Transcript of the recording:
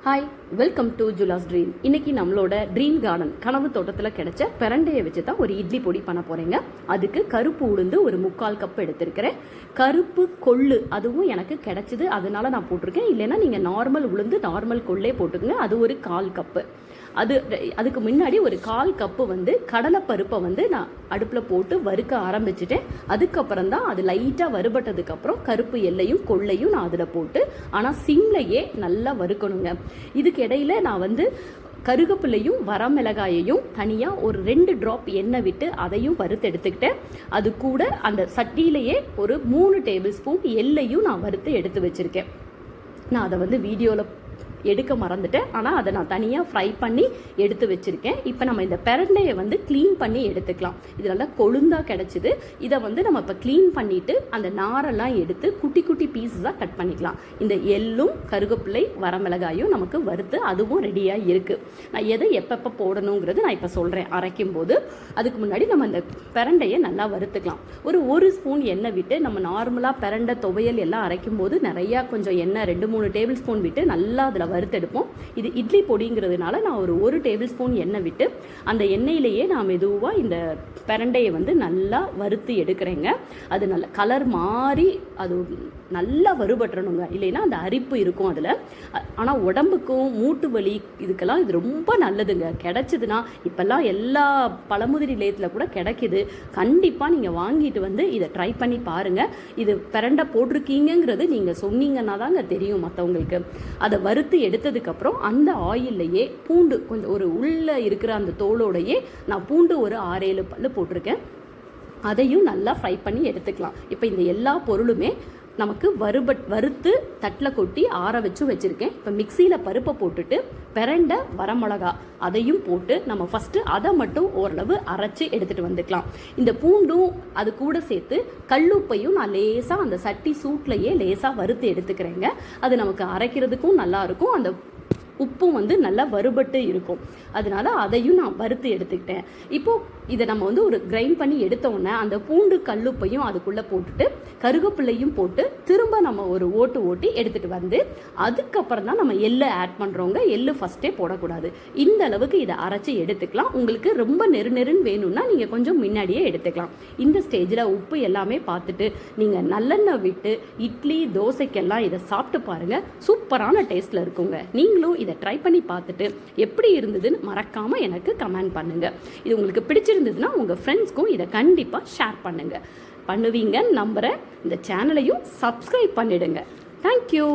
Hi, welcome to Jula's dream. இன்றைக்கி நம்மளோட dream garden கனவு தோட்டத்தில் கிடைச்ச பிரண்டையை வச்சு தான் ஒரு இட்லி பொடி பண்ண போகிறேங்க. அதுக்கு கருப்பு உளுந்து ஒரு 3/4 கப் எடுத்துருக்கிறேன். கருப்பு கொள்ளு அதுவும் எனக்கு கிடைச்சிது, அதனால நான் போட்டிருக்கேன். இல்லைன்னா நீங்கள் நார்மல் உளுந்து நார்மல் கொள்ளே போட்டுக்கோங்க. அது ஒரு 1/4 கப்பு. அதுக்கு முன்னாடி ஒரு 1/4 கப்பு கடலைப்பருப்பை நான் அடுப்பில் போட்டு வறுக்க ஆரம்பிச்சுட்டேன். அதுக்கப்புறம் தான் அது லைட்டாக வறுபட்டதுக்கப்புறம் கருப்பு எல்லையும் கொள்ளையும் நான் அதில் போட்டு, ஆனால் சிம்லையே நல்லா வறுக்கணுங்க. இதுக்கு இடையில நான் கருகப்பிள்ளையும் வரமிளகாயையும் தனியாக ஒரு 2 ட்ராப் எண்ணெய் விட்டு அதையும் வறுத்து எடுத்துக்கிட்டேன். அது கூட அந்த சட்டியிலேயே ஒரு 3 டேபிள் ஸ்பூன் எல்லையும் நான் வறுத்து எடுத்து வச்சுருக்கேன். நான் அதை வீடியோவில் எடுக்க மறந்துட்டேன், ஆனால் அதை நான் தனியாக ஃப்ரை பண்ணி எடுத்து வச்சுருக்கேன். இப்போ நம்ம இந்த பிரண்டையை க்ளீன் பண்ணி எடுத்துக்கலாம். இது நல்லா கொழுந்தாக கிடச்சிது. இதை நம்ம இப்போ க்ளீன் பண்ணிவிட்டு அந்த நாரெல்லாம் எடுத்து குட்டி குட்டி பீஸஸாக கட் பண்ணிக்கலாம். இந்த எள்ளும் கருகப்பிள்ளை வரமிளகாயும் நமக்கு வறுத்து அதுவும் ரெடியாக இருக்குது. நான் எதை எப்பப்போ போடணுங்கிறது நான் இப்போ சொல்கிறேன் அரைக்கும் போது. அதுக்கு முன்னாடி நம்ம இந்த பிரண்டையை நல்லா வறுத்துக்கலாம். ஒரு ஸ்பூன் எண்ணெய் விட்டு, நம்ம நார்மலாக பிரண்டை துவையல் எல்லாம் அரைக்கும் போது நிறையா கொஞ்சம் எண்ணெய் 2-3 டேபிள் ஸ்பூன் விட்டு நல்லா அதில் வறுத்தெடுப்போம். இது இட்லி பொடிங்கிறதுனால நான் ஒரு டேபிள் ஸ்பூன் எண்ணெய் விட்டு அந்த எண்ணெயிலேயே நான் மெதுவாக இந்த பிரண்டையை நல்லா வறுத்து எடுக்கிறேங்க. அது நல்ல கலர் மாறி அது நல்லா வறுபட்டுறணுங்க, இல்லைன்னா அந்த அரிப்பு இருக்கும் அதில். ஆனால் உடம்புக்கும் மூட்டு வலி இதுக்கெல்லாம் இது ரொம்ப நல்லதுங்க. கிடைச்சதுன்னா இப்போல்லாம் எல்லா பழமுதிரி நிலையத்தில் கூட கிடைக்கிது. கண்டிப்பாக நீங்கள் வாங்கிட்டு இதை ட்ரை பண்ணி பாருங்கள். இது பிரண்டை போட்டிருக்கீங்கிறது நீங்கள் சொன்னீங்கன்னா தாங்க தெரியும் மற்றவங்களுக்கு. அதை வறுத்து எடுத்ததுக்கப்புறம் அந்த ஆயில்லையே பூண்டு கொஞ்சம் ஒரு உள்ளே இருக்கிற அந்த தோலோடையே நான் பூண்டு ஒரு 6-7 பல்லு போட்டிருக்கேன். அதையும் நல்லா ஃப்ரை பண்ணி எடுத்துக்கலாம். இப்போ இந்த எல்லா பொருளுமே நமக்கு வறுத்து தட்டில் கொட்டி ஆற வச்சுருக்கேன். இப்போ மிக்சியில் பருப்பை போட்டுட்டு பிரண்டை வரமிளகா அதையும் போட்டு நம்ம ஃபஸ்ட்டு அதை மட்டும் ஓரளவு அரைச்சி எடுத்துகிட்டு வந்துக்கலாம். இந்த பூண்டும் அது கூட சேர்த்து கல்லுப்பையும் நான் லேசாக அந்த சட்டி சூட்லையே லேசாக வறுத்து எடுத்துக்கிறேங்க. அது நமக்கு அரைக்கிறதுக்கும் நல்லாயிருக்கும். அந்த உப்பும் நல்லா வறுபட்டு இருக்கும். அதனால அதையும் நான் வறுத்து எடுத்துக்கிட்டேன். இப்போது இதை நம்ம ஒரு கிரைண்ட் பண்ணி எடுத்தோடனே அந்த பூண்டு கல்லுப்பையும் அதுக்குள்ளே போட்டுட்டு கருகப்பிள்ளையும் போட்டு திரும்ப நம்ம ஒரு ஓட்டி எடுத்துகிட்டு அதுக்கப்புறம் தான் நம்ம எள்ளை ஆட் பண்ணுறவங்க எள்ளு ஃபஸ்ட்டே போடக்கூடாது. இந்த அளவுக்கு இதை அரைச்சி எடுத்துக்கலாம். உங்களுக்கு ரொம்ப நெருன்னு வேணும்னா நீங்கள் கொஞ்சம் முன்னாடியே எடுத்துக்கலாம். இந்த ஸ்டேஜில் உப்பு எல்லாமே பார்த்துட்டு நீங்கள் நல்லெண்ணெய் விட்டு இட்லி தோசைக்கெல்லாம் இதை சாப்பிட்டு பாருங்கள். சூப்பரான டேஸ்ட்டில் இருக்குங்க. நீங்களும் இதை ட்ரை பண்ணி பார்த்துட்டு எப்படி இருந்ததுன்னு மறக்காமல் எனக்கு கமெண்ட் பண்ணுங்கள். இது உங்களுக்கு பிடிச்சிருந்ததுன்னா உங்கள் ஃப்ரெண்ட்ஸ்க்கும் இதை கண்டிப்பாக ஷேர் பண்ணுவீங்கன்னு நம்புகிறேன். இந்த சேனலையும் சப்ஸ்கிரைப் பண்ணிடுங்க. தேங்க்யூ.